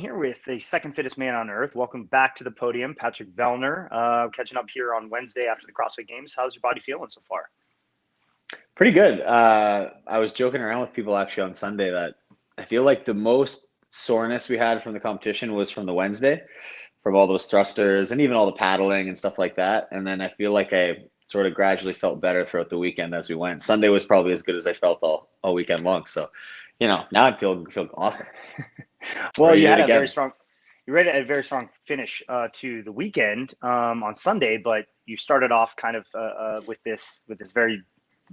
here with the second fittest man on earth. Welcome back to the podium, Patrick Vellner. Catching up here on Wednesday after the CrossFit Games. How's your body feeling so far? Pretty good. I was joking around with people actually on Sunday that I feel like the most soreness we had from the competition was from the Wednesday, from all those thrusters and even all the paddling and stuff like that. And then I feel like I sort of gradually felt better throughout the weekend as we went. Sunday was probably as good as I felt all weekend long. So, now I'm feeling awesome. Well, Ready you to do had it a very again. strong, you read a very strong finish to the weekend on Sunday, but you started off kind of with this very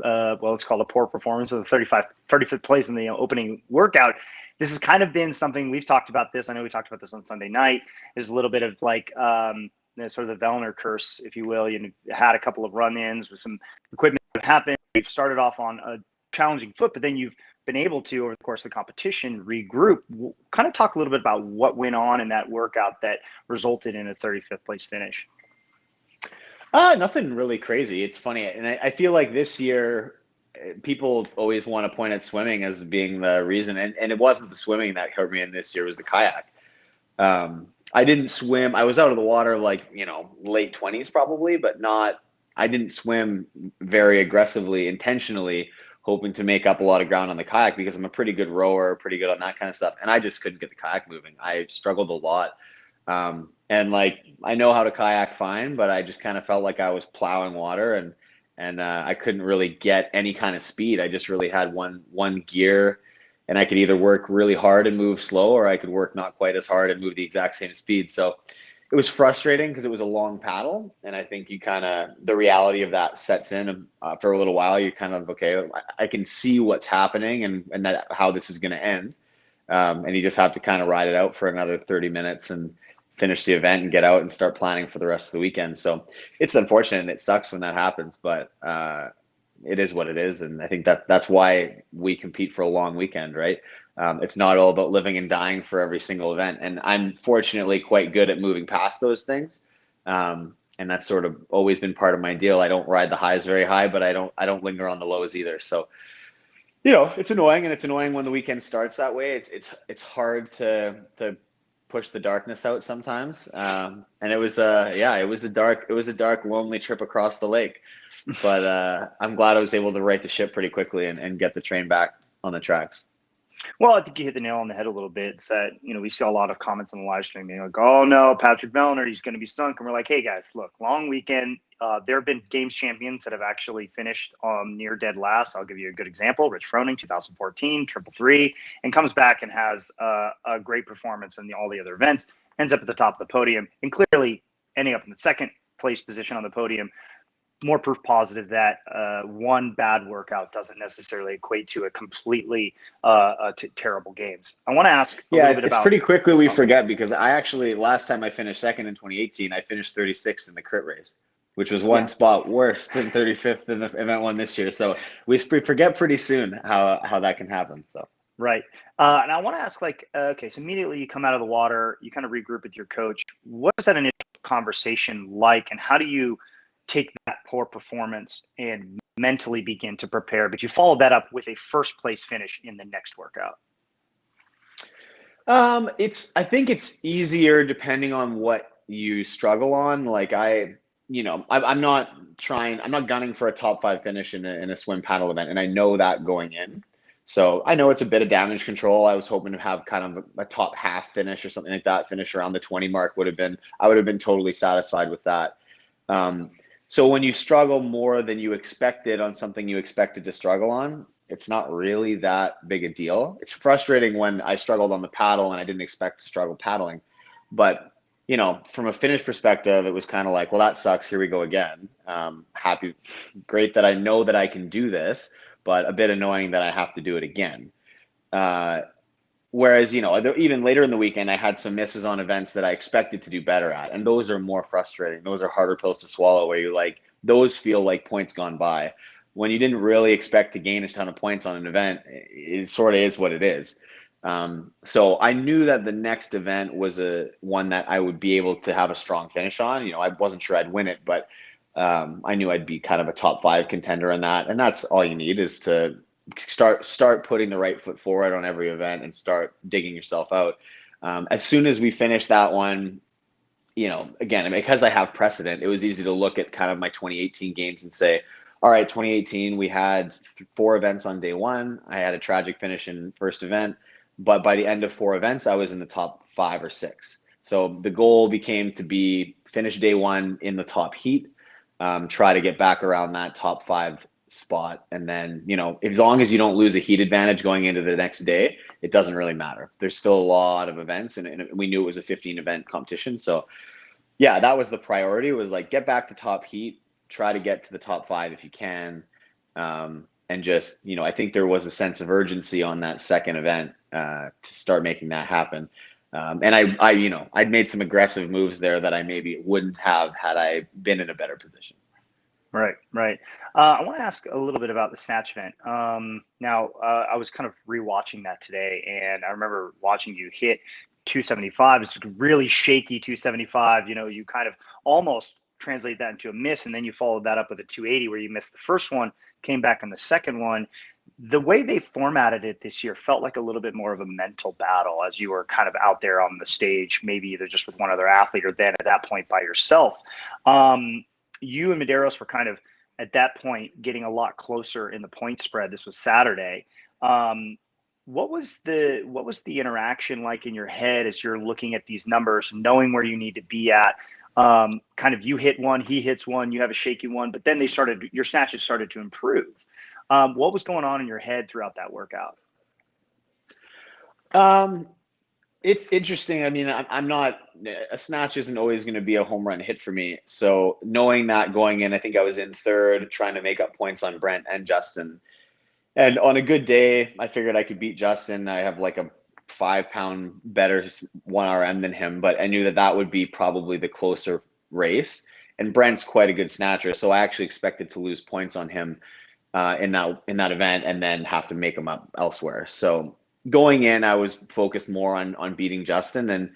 well, it's called a poor performance of the 35th place in the opening workout. This has kind of been something we've talked about this. I know we talked about this on Sunday night. There's a little bit of like sort of the Vellner curse, if you will. You had a couple of run-ins with some equipment that happened. You've started off on a challenging foot, but then you've been able to, over the course of the competition, regroup. Kind of talk a little bit about what went on in that workout that resulted in a 35th place finish. Nothing really crazy. It's funny. And I feel like this year, people always want to point at swimming as being the reason. And it wasn't the swimming that hurt me in this year, it was the kayak. I didn't swim. I was out of the water like, late 20s probably, but I didn't swim very aggressively, intentionally, hoping to make up a lot of ground on the kayak because I'm a pretty good rower, pretty good on that kind of stuff. And I just couldn't get the kayak moving. I struggled a lot. And like, I know how to kayak fine, but I just kind of felt like I was plowing water and I couldn't really get any kind of speed. I just really had one gear, and I could either work really hard and move slow, or I could work not quite as hard and move the exact same speed. So it was frustrating because it was a long paddle. And I think the reality of that sets in for a little while. You're kind of, okay, I can see what's happening and that how this is going to end. And you just have to kind of ride it out for another 30 minutes and finish the event and get out and start planning for the rest of the weekend. So it's unfortunate and it sucks when that happens, but it is what it is. And I think that's why we compete for a long weekend, right? It's not all about living and dying for every single event. And I'm fortunately quite good at moving past those things. And that's sort of always been part of my deal. I don't ride the highs very high, but I don't linger on the lows either. So, it's annoying, and it's annoying when the weekend starts that way. It's hard to push the darkness out sometimes. And it was a dark, lonely trip across the lake. But I'm glad I was able to right the ship pretty quickly and get the train back on the tracks. Well, I think you hit the nail on the head a little bit. It's that, we see a lot of comments on the live stream being like, oh no, Patrick Vellner, he's going to be sunk. And we're like, hey guys, look, long weekend. There have been games champions that have actually finished near dead last. I'll give you a good example. Rich Froning, 2014, triple three, and comes back and has a great performance in all the other events, ends up at the top of the podium, and clearly ending up in the second place position on the podium. More proof positive that one bad workout doesn't necessarily equate to a completely terrible games. I want to ask a little bit It's about. pretty quickly we forget, because I actually, last time I finished second in 2018, I finished 36th in the crit race, which was one spot worse than 35th in the event one this year. So we forget pretty soon how that can happen. So. Right. And I want to ask, okay, so immediately you come out of the water, you kind of regroup with your coach. What is that initial conversation like, and how do you take that poor performance and mentally begin to prepare, but you follow that up with a first place finish in the next workout? I think it's easier depending on what you struggle on. Like I'm not gunning for a top 5 finish in a swim paddle event. And I know that going in. So I know it's a bit of damage control. I was hoping to have kind of a top half finish or something like that. Finish around the 20 mark I would have been totally satisfied with that. So when you struggle more than you expected on something you expected to struggle on, it's not really that big a deal. It's frustrating when I struggled on the paddle and I didn't expect to struggle paddling. But, from a finish perspective, it was kind of like, well, that sucks. Here we go again. Great that I know that I can do this, but a bit annoying that I have to do it again. Whereas, even later in the weekend, I had some misses on events that I expected to do better at. And those are more frustrating. Those are harder pills to swallow, where those feel like points gone by. When you didn't really expect to gain a ton of points on an event, it sort of is what it is. So I knew that the next event was one that I would be able to have a strong finish on. I wasn't sure I'd win it, but I knew I'd be kind of a top 5 contender in that. And that's all you need, is to start putting the right foot forward on every event and start digging yourself out. As soon as we finished that one, again, because I have precedent, it was easy to look at kind of my 2018 games and say, all right, 2018, we had 4 events on day 1. I had a tragic finish in first event, but by the end of 4 events, I was in the top 5 or 6. So the goal became to be finish day 1 in the top heat, try to get back around that top 5 spot. And then, as long as you don't lose a heat advantage going into the next day, it doesn't really matter. There's still a lot of events, and we knew it was a 15 event competition. So yeah, that was the priority, was like, get back to top heat, try to get to the top 5 if you can. And just, I think there was a sense of urgency on that second event to start making that happen. And I'd made some aggressive moves there that I maybe wouldn't have had I been in a better position. Right. I want to ask a little bit about the snatch event. Now, I was kind of rewatching that today, and I remember watching you hit 275. It's really shaky 275. You kind of almost translate that into a miss, and then you followed that up with a 280 where you missed the first one, came back on the second one. The way they formatted it this year felt like a little bit more of a mental battle as you were kind of out there on the stage, maybe either just with one other athlete or then at that point by yourself. You and Medeiros were kind of at that point getting a lot closer in the point spread. This was Saturday. What was the interaction like in your head as you're looking at these numbers, knowing where you need to be at? Kind of, you hit one, he hits one, you have a shaky one, but then your snatches started to improve. What was going on in your head throughout that workout? It's interesting. I mean, a snatch isn't always going to be a home run hit for me. So knowing that going in, I think I was in third, trying to make up points on Brent and Justin. And on a good day, I figured I could beat Justin. I have like a 5-pound better 1RM than him, but I knew that would be probably the closer race. And Brent's quite a good snatcher, so I actually expected to lose points on him in that event, and then have to make them up elsewhere. So going in, I was focused more on beating Justin. And,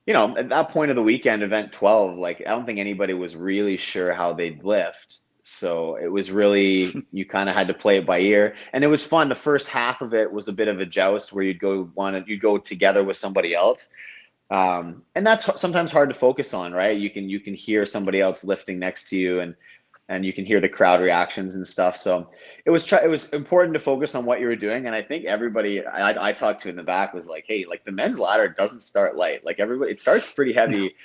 at that point of the weekend, event 12, like, I don't think anybody was really sure how they'd lift. So it was really, you kind of had to play it by ear. And it was fun. The first half of it was a bit of a joust where you'd go together with somebody else. And that's sometimes hard to focus on, right? You can hear somebody else lifting next to you, and you can hear the crowd reactions and stuff. So it was important to focus on what you were doing. And I think everybody I talked to in the back was like, hey, like, the men's ladder doesn't start light. Like, everybody, it starts pretty heavy.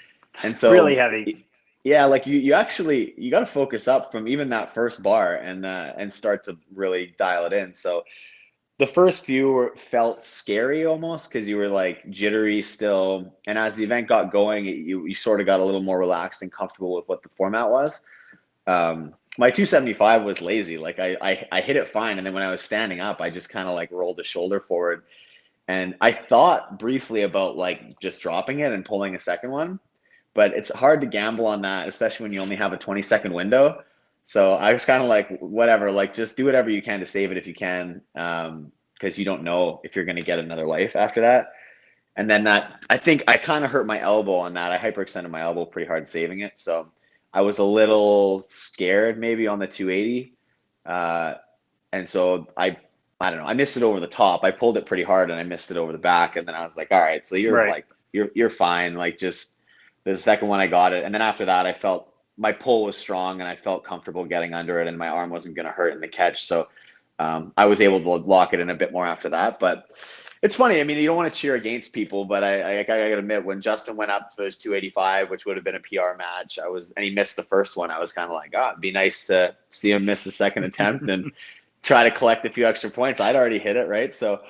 And so really heavy. Yeah, like you got to focus up from even that first bar and start to really dial it in. So the first few felt scary almost, because you were like jittery still. And as the event got going, you sort of got a little more relaxed and comfortable with what the format was. My 275 was lazy. Like, I hit it fine. And then when I was standing up, I just kind of like rolled the shoulder forward. And I thought briefly about like just dropping it and pulling a second one. But it's hard to gamble on that, especially when you only have a 20-second window. So I was kind of like, whatever, like, just do whatever you can to save it if you can, because you don't know if you're going to get another life after that. And then I think I kind of hurt my elbow on that. I hyperextended my elbow pretty hard saving it. So I was a little scared maybe on the 280. And so I don't know, I missed it over the top. I pulled it pretty hard and I missed it over the back. And then I was like, all right, so you're right. like, you're fine. Like, just the second one I got it. And then after that, I felt my pull was strong and I felt comfortable getting under it, and my arm wasn't going to hurt in the catch. So I was able to lock it in a bit more after that. But it's funny. I mean, you don't want to cheer against people, but I got to admit, when Justin went up for his 285, which would have been a PR match, and he missed the first one, I was kind of like, it'd be nice to see him miss the second attempt and try to collect a few extra points. I'd already hit it, right? So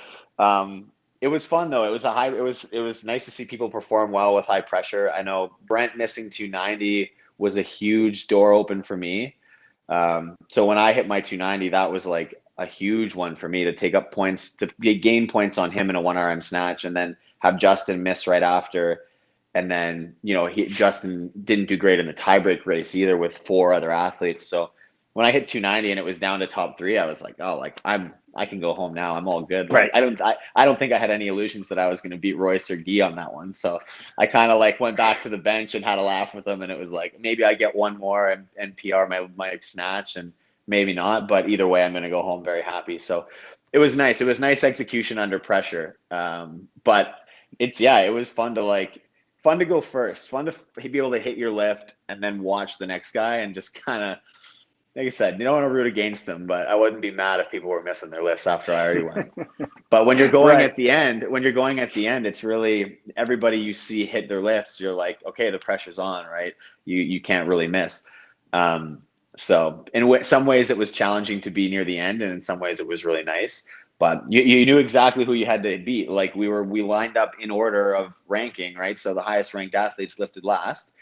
it was fun though. It was nice to see people perform well with high pressure. I know Brent missing 290 was a huge door open for me. So when I hit my 290, that was like a huge one for me to take up points, to gain points on him in a 1RM snatch, and then have Justin miss right after. And then, Justin didn't do great in the tiebreak race either with 4 other athletes. So when I hit 290 and it was down to top 3, I was like, oh, like, I can go home now. I'm all good. Like, Right. I don't think I had any illusions that I was going to beat Royce or Guy on that one. So I kind of like went back to the bench and had a laugh with them. And it was like, maybe I get one more and PR my snatch, and maybe not, but either way, I'm going to go home very happy. So it was nice. It was nice execution under pressure. But it was fun to go first, fun to be able to hit your lift and then watch the next guy and just kind of, like I said, you don't want to root against them, but I wouldn't be mad if people were missing their lifts after I already went. But when you're going Right. at the end, it's really everybody you see hit their lifts. You're like, okay, the pressure's on, right? You can't really miss. Um, so in some ways it was challenging to be near the end, and in some ways it was really nice. But you knew exactly who you had to beat. Like we lined up in order of ranking, right? So the highest ranked athletes lifted last,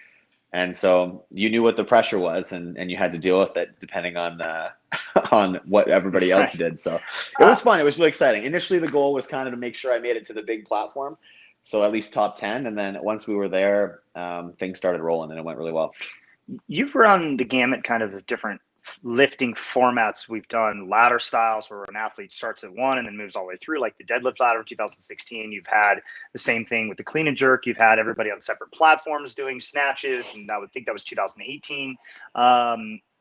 and so you knew what the pressure was, and you had to deal with it depending on on what everybody else Right. did. So it Uh, was fun. It was really exciting. Initially, the goal was kind of to make sure I made it to the big platform, so at least top 10. And then once we were there, things started rolling, and it went really well. you've run the gamut kind of different lifting formats. We've done ladder styles where an athlete starts at one and then moves all the way through, like the deadlift ladder in 2016. You've had the same thing with the clean and jerk. You've had everybody on separate platforms doing snatches, and I would think that was 2018.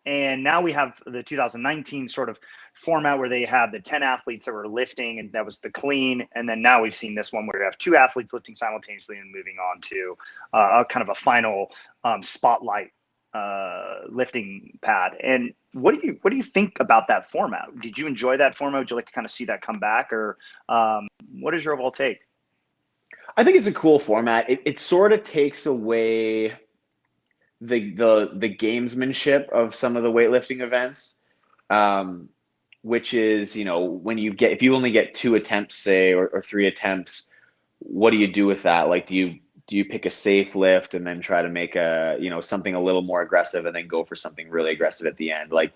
And now we have the 2019 sort of format where they had the 10 athletes that were lifting, and that was the clean. And then now we've seen this one where you have two athletes lifting simultaneously and moving on to a kind of a final spotlight lifting pad. And what do you think about that format? Did you enjoy that format? Would you like to kind of see that come back, or what is your overall take? I think it's a cool format. It sort of takes away the gamesmanship of some of the weightlifting events, um, which is, when if you only get 2 attempts, say, or 3 attempts, what do you do with that? Like, do you pick a safe lift and then try to make something a little more aggressive and then go for something really aggressive at the end? Like,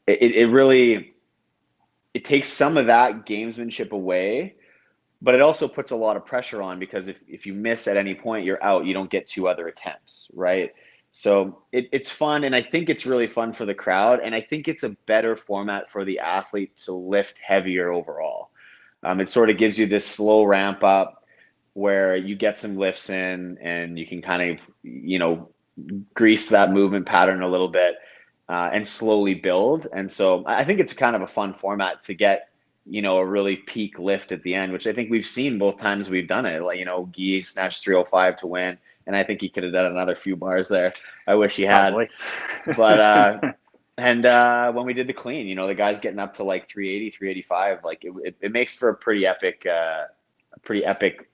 it really, it takes some of that gamesmanship away, but it also puts a lot of pressure on, because if you miss at any point, you're out. You don't get 2 other attempts, right? So it's fun, and I think it's really fun for the crowd, and I think it's a better format for the athlete to lift heavier overall. It sort of gives you this slow ramp up where you get some lifts in, and you can kind of, grease that movement pattern a little bit, and slowly build. And so I think it's kind of a fun format to get, a really peak lift at the end, which I think we've seen both times we've done it. Like, Guy snatched 305 to win, and I think he could have done another few bars there. I wish he had. Probably. But and when we did the clean, the guys getting up to like 380, 385, like it makes for a pretty epic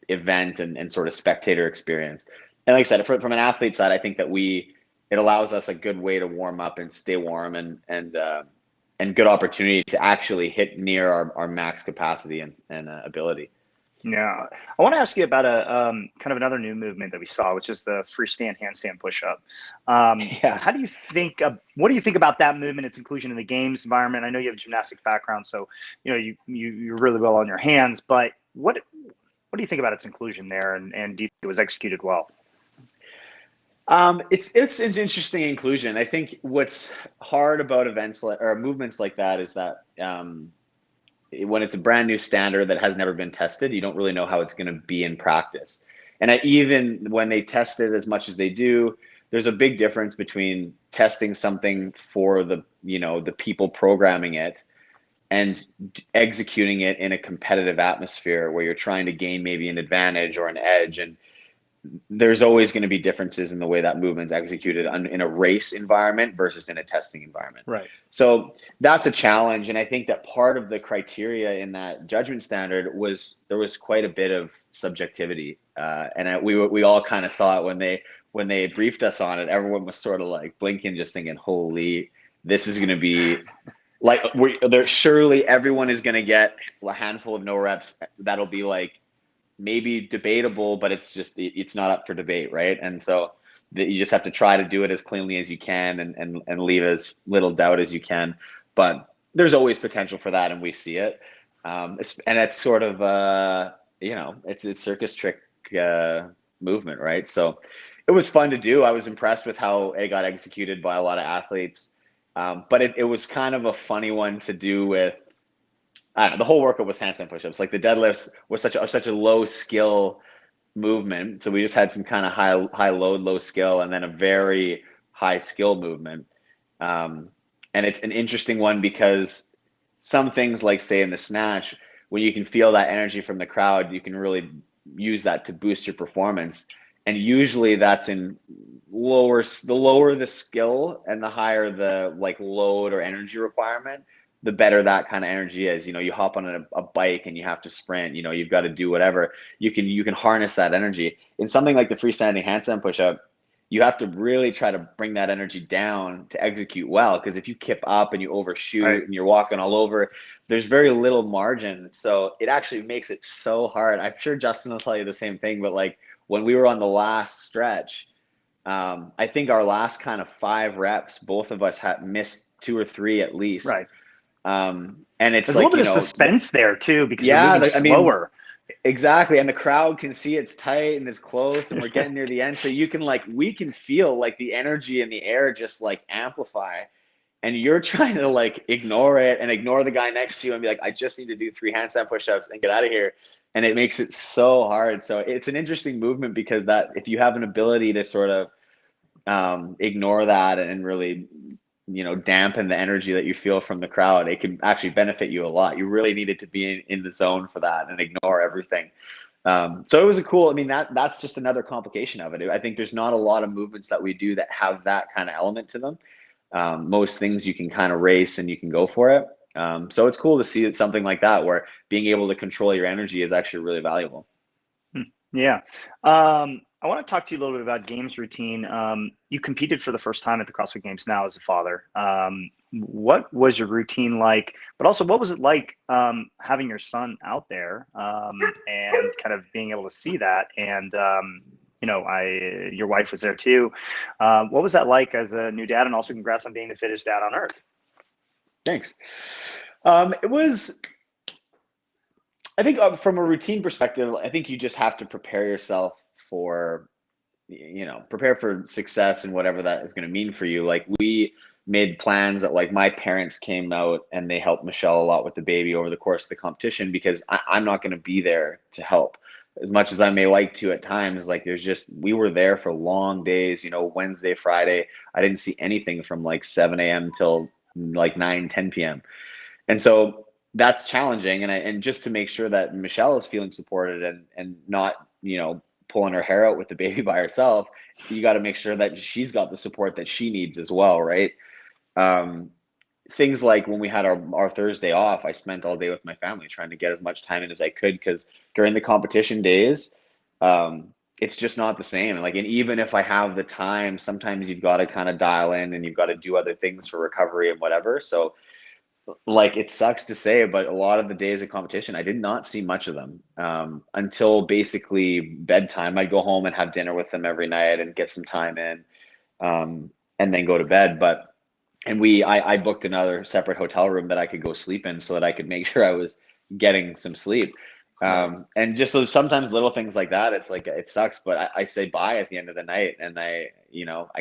event and sort of spectator experience. And like I said, from an athlete side, I think that it allows us a good way to warm up and stay warm, and good opportunity to actually hit near our max capacity and ability. Yeah, I want to ask you about a kind of another new movement that we saw, which is the freestand handstand push-up. Yeah. How do you think? What do you think about that movement? Its inclusion in the games environment. I know you have a gymnastics background, so you're really well on your hands. But what do you think about its inclusion there? And do you think it was executed well? It's an interesting inclusion. I think what's hard about events or movements like that is that when it's a brand new standard that has never been tested, you don't really know how it's going to be in practice. And even when they test it as much as they do, there's a big difference between testing something for the people programming it and executing it in a competitive atmosphere where you're trying to gain maybe an advantage or an edge. And there's always going to be differences in the way that movement's executed in a race environment versus in a testing environment. Right. So that's a challenge. And I think that part of the criteria in that judgment standard was there was quite a bit of subjectivity. And we all kind of saw it when they briefed us on it. Everyone was sort of like blinking, just thinking, holy, this is going to be like, surely everyone is going to get a handful of no reps. That'll be like, maybe debatable, but it's not up for debate, right? And so you just have to try to do it as cleanly as you can and leave as little doubt as you can. But there's always potential for that, and we see it. And it's sort of it's a circus trick movement, right? So it was fun to do. I was impressed with how it got executed by a lot of athletes. But it was kind of a funny one to do with. I don't know, the whole workout was handstand push-ups. Like the deadlifts was such a low skill movement, so we just had some kind of high load, low skill, and then a very high skill movement. And it's an interesting one because some things, like say in the snatch, when you can feel that energy from the crowd, you can really use that to boost your performance. And usually that's in the lower the skill and the higher the like load or energy requirement, the better that kind of energy is. You know, you hop on a bike and you have to sprint, you know, you've got to do whatever. You can harness that energy. In something like the freestanding handstand push-up, you have to really try to bring that energy down to execute well. Because if you kip up and you overshoot Right. and you're walking all over, there's very little margin. So it actually makes it so hard. I'm sure Justin will tell you the same thing, but like when we were on the last stretch, I think our last kind of 5 reps, both of us had missed 2 or 3 at least. Right. And it's There's like, a little bit of suspense there too, because you're moving slower. Exactly. And the crowd can see it's tight and it's close and we're getting near the end. So you can like, we can feel like the energy in the air just like amplify, and you're trying to like ignore it and ignore the guy next to you and be like, I just need to do 3 handstand push-ups and get out of here. And it makes it so hard. So it's an interesting movement, because that if you have an ability to sort of ignore that and really, you know, dampen the energy that you feel from the crowd, it can actually benefit you a lot. You really needed to be in the zone for that and ignore everything. So it was I mean, that's just another complication of it. I think there's not a lot of movements that we do that have that kind of element to them. Most things you can kind of race and you can go for it. So it's cool to see it, something like that, where being able to control your energy is actually really valuable. Yeah. I want to talk to you a little bit about games routine. You competed for the first time at the CrossFit Games now as a father. What was your routine like? But also, what was it like having your son out there and kind of being able to see that? And you know, your wife was there too. What was that like as a new dad? And also, congrats on being the fittest dad on earth. Thanks. It was, I think from a routine perspective, I think you just have to prepare yourself for, you know, prepare for success and whatever that is going to mean for you. Like we made plans that like my parents came out and they helped Michelle a lot with the baby over the course of the competition, because I'm not going to be there to help as much as I may like to at times. Like we were there for long days, you know, Wednesday, Friday. I didn't see anything from like 7 a.m. till like 9, 10 p.m. And so that's challenging. And just to make sure that Michelle is feeling supported and not, you know, pulling her hair out with the baby by herself, you got to make sure that she's got the support that she needs as well. Right. Things like when we had our Thursday off, I spent all day with my family trying to get as much time in as I could, because during the competition days, it's just not the same. And even if I have the time, sometimes you've got to kind of dial in and you've got to do other things for recovery and whatever. So like, it sucks to say, but a lot of the days of competition, I did not see much of them until basically bedtime. I'd go home and have dinner with them every night and get some time in, and then go to bed. I booked another separate hotel room that I could go sleep in so that I could make sure I was getting some sleep. And just so sometimes little things like that, it's like, it sucks, but I say bye at the end of the night, and I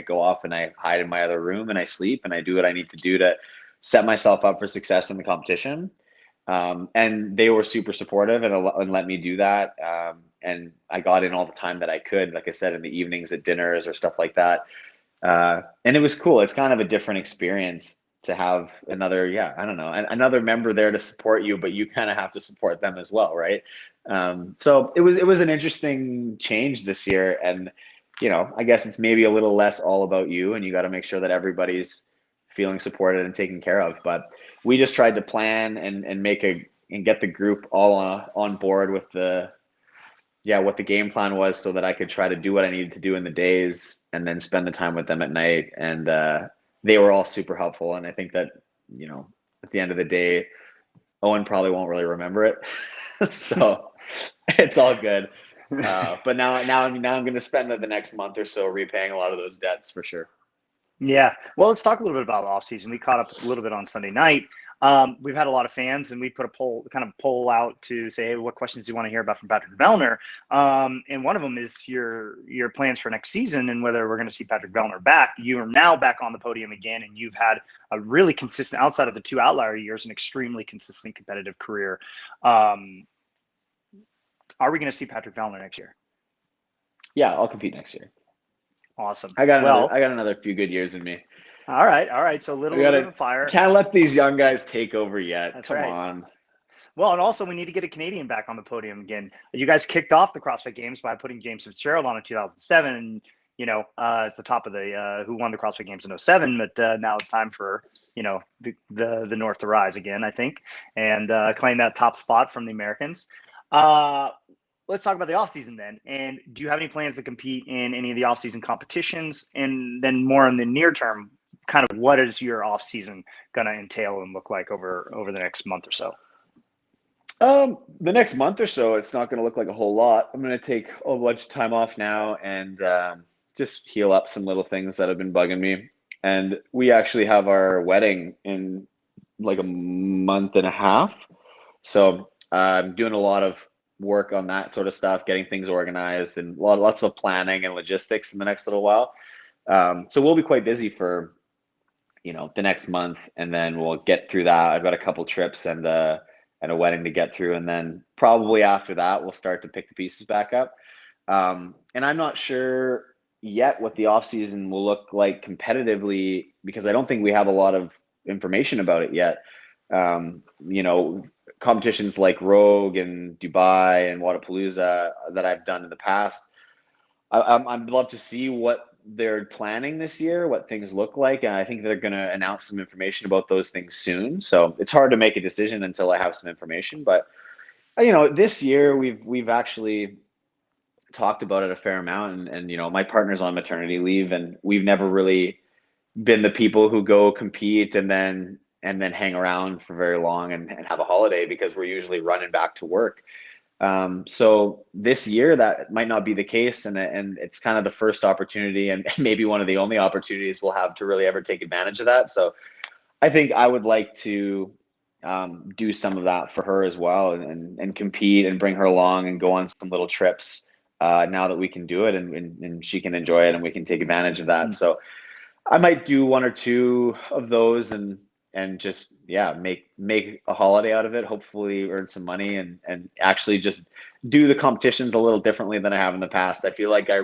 go off and I hide in my other room and I sleep and I do what I need to do to set myself up for success in the competition. And they were super supportive and let me do that. And I got in all the time that I could, like I said, in the evenings at dinners or stuff like that. And it was cool. It's kind of a different experience to have another, another member there to support you, but you kind of have to support them as well, right? So it was an interesting change this year. And, I guess it's maybe a little less all about you, and you got to make sure that everybody's feeling supported and taken care of. But we just tried to plan and get the group all on board with what the game plan was, so that I could try to do what I needed to do in the days and then spend the time with them at night. And they were all super helpful. And I think that, at the end of the day, Owen probably won't really remember it. So it's all good. But now I'm going to spend the next month or so repaying a lot of those debts for sure. Yeah. Well, let's talk a little bit about off season. We caught up a little bit on Sunday night. We've had a lot of fans, and we put a poll out to say, hey, what questions do you want to hear about from Patrick Vellner? And one of them is your plans for next season and whether we're going to see Patrick Vellner back. You are now back on the podium again, and you've had a really consistent, outside of the 2 outlier years, an extremely consistent competitive career. Are we going to see Patrick Vellner next year? Yeah, I'll compete next year. Awesome. I got another few good years in me. All right. So a little bit of fire. Can't let these young guys take over yet. That's Come right. on. Well, and also we need to get a Canadian back on the podium again. You guys kicked off the CrossFit Games by putting James Fitzgerald on in 2007, and as the top of the who won the CrossFit Games in '07. But now it's time for the North to rise again, I think, and claim that top spot from the Americans. Let's talk about the off season then. And do you have any plans to compete in any of the off season competitions? And then more in the near term, kind of what is your off season going to entail and look like over the next month or so? The next month or so, it's not going to look like a whole lot. I'm going to take a bunch of time off now and just heal up some little things that have been bugging me. And we actually have our wedding in like a month and a half. So I'm doing a lot of work on that sort of stuff, getting things organized and lots of planning and logistics in the next little while. So we'll be quite busy for, the next month, and then we'll get through that. I've got a couple trips and a wedding to get through. And then probably after that, we'll start to pick the pieces back up. And I'm not sure yet what the off season will look like competitively, because I don't think we have a lot of information about it yet. Competitions like Rogue and Dubai and Wadapalooza that I've done in the past, I'd love to see what they're planning this year, what things look like. And I think they're going to announce some information about those things soon. So it's hard to make a decision until I have some information. But, this year we've actually talked about it a fair amount. And my partner's on maternity leave, and we've never really been the people who go compete and then hang around for very long and have a holiday, because we're usually running back to work. So this year that might not be the case, and it's kind of the first opportunity and maybe one of the only opportunities we'll have to really ever take advantage of that. So I think I would like to do some of that for her as well, and compete and bring her along and go on some little trips now that we can do it, and she can enjoy it and we can take advantage of that. So I might do one or two of those and just make a holiday out of it, hopefully earn some money and actually just do the competitions a little differently than I have in the past. I feel like I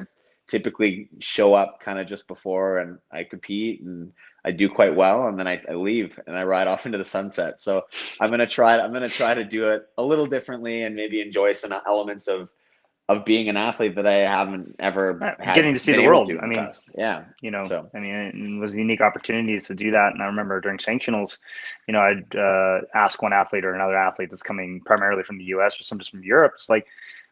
typically show up kind of just before and I compete and I do quite well, and then I leave and I ride off into the sunset. So I'm gonna try to do it a little differently and maybe enjoy some elements of being an athlete that I haven't ever had getting to see the world. I mean, past. Yeah. It was unique opportunities to do that. And I remember during sanctionals, I'd ask one athlete or another athlete that's coming primarily from the US or some just from Europe. It's like,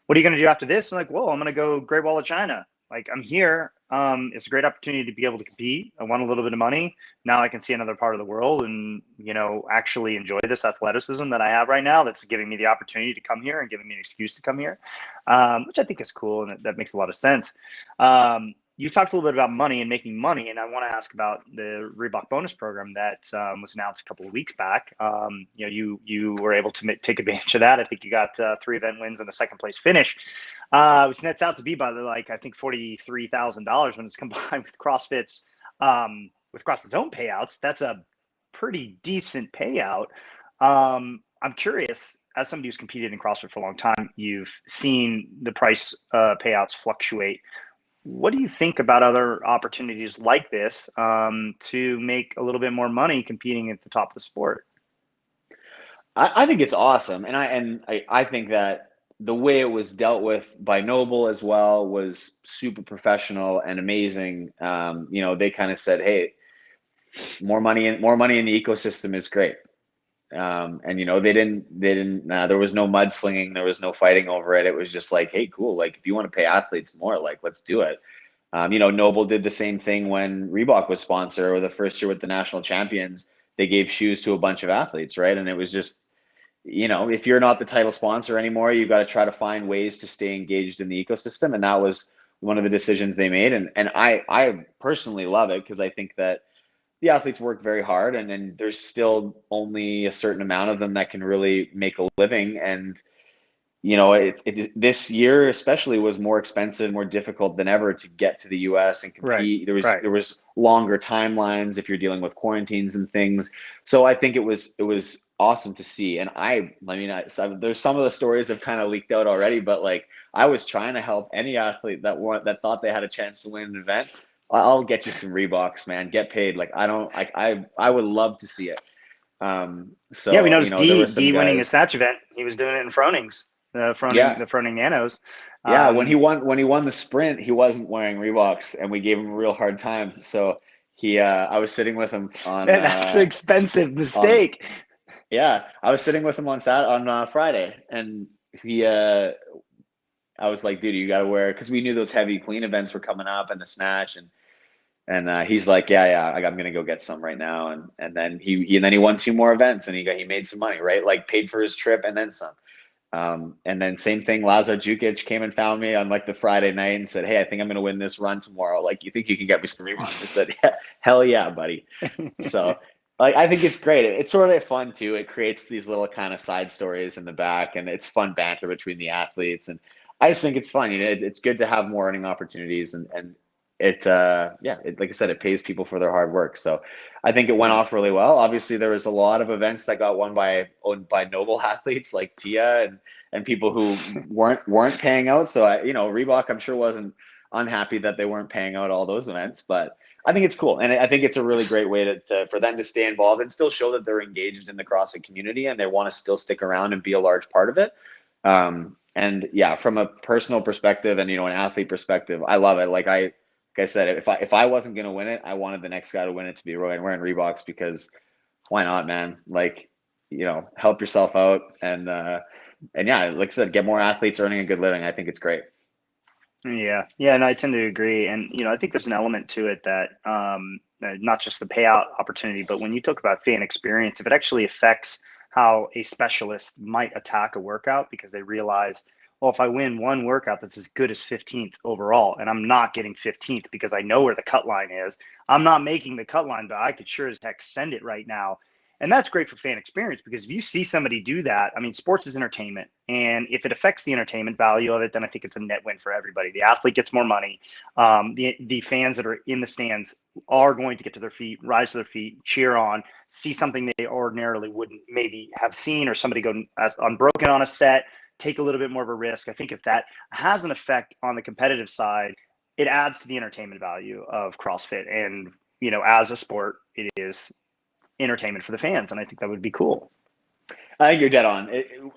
what are you going to do after this? And like, well, I'm going to go Great Wall of China. Like, I'm here. It's a great opportunity to be able to compete. I won a little bit of money. Now I can see another part of the world and, actually enjoy this athleticism that I have right now. That's giving me the opportunity to come here and giving me an excuse to come here, which I think is cool. And that makes a lot of sense. You talked a little bit about money and making money, and I want to ask about the Reebok bonus program that was announced a couple of weeks back. You were able to take advantage of that. I think you got 3 event wins and a second place finish, which nets out to be by I think $43,000 when it's combined with CrossFit's own payouts. That's a pretty decent payout. I'm curious, as somebody who's competed in CrossFit for a long time, you've seen the price payouts fluctuate. What do you think about other opportunities like this to make a little bit more money competing at the top of the sport? I think it's awesome, and I think that the way it was dealt with by Noble as well was super professional and amazing. They kind of said, "Hey, more money in the ecosystem is great," and they didn't. There was no mudslinging, there was no fighting over it. It was just like, "Hey, cool! Like, if you want to pay athletes more, like, let's do it." Noble did the same thing when Reebok was sponsor, or the first year with the national champions. They gave shoes to a bunch of athletes, right? And it was just, if you're not the title sponsor anymore, you've got to try to find ways to stay engaged in the ecosystem. And that was one of the decisions they made. And I personally love it, because I think that the athletes work very hard, and there's still only a certain amount of them that can really make a living. And this year especially was more expensive, more difficult than ever to get to the US and compete. Right. There was longer timelines if you're dealing with quarantines and things. So I think it was awesome to see. And there's some of the stories have kind of leaked out already, but like, I was trying to help any athlete that thought they had a chance to win an event. I'll get you some Reeboks, man. Get paid. Like, I would love to see it. Yeah, we So, noticed there were D some winning the guys. Snatch event. He was doing it in Fronings, Yeah. the Froning Nanos. Yeah. When he won the sprint, he wasn't wearing Reeboks and we gave him a real hard time. So I was sitting with him Man, that's an expensive on, mistake. yeah, I was sitting with him on Friday, and he, I was like, dude, you got to wear, because we knew those heavy clean events were coming up and the snatch, and he's like, yeah, I'm gonna go get some right now, and then he won two more events, and he made some money, right? Like paid for his trip and then some. And then same thing, Lazar Jukic came and found me on like the Friday night and said, hey, I think I'm gonna win this run tomorrow. Like, you think you can get me some reruns? I said, yeah, hell yeah, buddy. So like, I think it's great. It's sort of fun too. It creates these little kind of side stories in the back, and it's fun banter between the athletes. And I just think it's fun. It's good to have more earning opportunities, and like I said, it pays people for their hard work. So I think it went off really well. Obviously, there was a lot of events that got owned by noble athletes like Tia and people who weren't paying out. So Reebok, I'm sure, wasn't unhappy that they weren't paying out all those events, but I think it's cool, and I think it's a really great way for them to stay involved and still show that they're engaged in the CrossFit community and they want to still stick around and be a large part of it. And yeah, from a personal perspective and an athlete perspective, I love it. Like I said, if I wasn't gonna win it, I wanted the next guy to win it to be Roy and wearing Reeboks, because why not, man? Like, help yourself out, and yeah, like I said, get more athletes earning a good living. I think it's great. Yeah, and I tend to agree. And I think there's an element to it that not just the payout opportunity, but when you talk about fan experience, if it actually affects how a specialist might attack a workout because they realize, well, if I win one workout that's as good as 15th overall, and I'm not getting 15th because I know where the cut line is, I'm not making the cut line, but I could sure as heck send it right now. And that's great for fan experience, because if you see somebody do that, I mean, sports is entertainment. And if it affects the entertainment value of it, then I think it's a net win for everybody. The athlete gets more money. The fans that are in the stands are going to get to their feet, rise to their feet, cheer on, see something they ordinarily wouldn't maybe have seen, or somebody go unbroken on a set, take a little bit more of a risk. I think if that has an effect on the competitive side, it adds to the entertainment value of CrossFit. And, as a sport, it is entertainment for the fans, and I think that would be cool. I think you're dead on.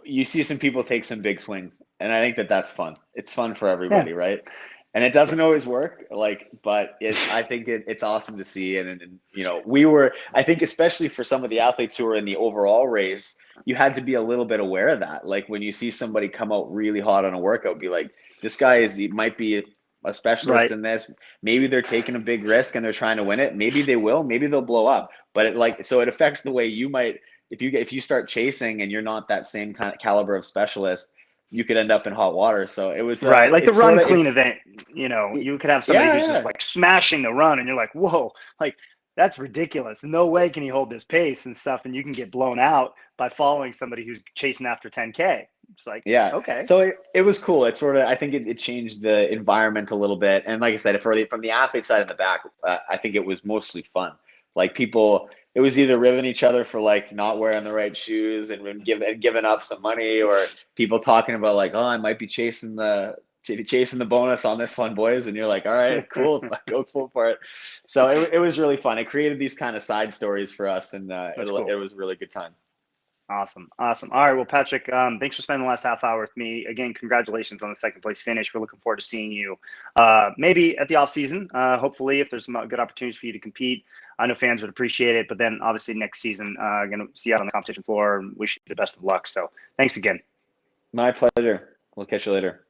You see some people take some big swings, and I think that's fun. It's fun for everybody, Yeah. right? And it doesn't always work, but I think it's awesome to see. And I think especially for some of the athletes who are in the overall race, you had to be a little bit aware of that. Like, when you see somebody come out really hot on a workout, be like, this guy might be a specialist Right. in this. Maybe they're taking a big risk and they're trying to win it. Maybe they will. Maybe they'll blow up. But it affects the way you might. If you start chasing and you're not that same kind of caliber of specialist, you could end up in hot water. So it was Right. Like the it's run sort of clean event, you could have somebody who's just yeah. like smashing the run, and you're like, whoa, like that's ridiculous. No way can he hold this pace and stuff. And you can get blown out by following somebody who's chasing after 10K. It's like, Yeah. okay. So it was cool. It sort of, I think it changed the environment a little bit. And like I said, from the athlete side in the back, I think it was mostly fun. Like, people, it was either ribbing each other for like not wearing the right shoes and giving up some money, or people talking about like, oh, I might be chasing the bonus on this one, boys. And you're like, all right, cool, go for it. So it was really fun. It created these kind of side stories for us, and That's it cool. was a really good time. Awesome. All right. Well, Patrick, thanks for spending the last half hour with me. Again, congratulations on the second place finish. We're looking forward to seeing you maybe at the off season. Hopefully, if there's some good opportunities for you to compete. I know fans would appreciate it. But then obviously next season, going to see you out on the competition floor, and wish you the best of luck. So thanks again. My pleasure. We'll catch you later.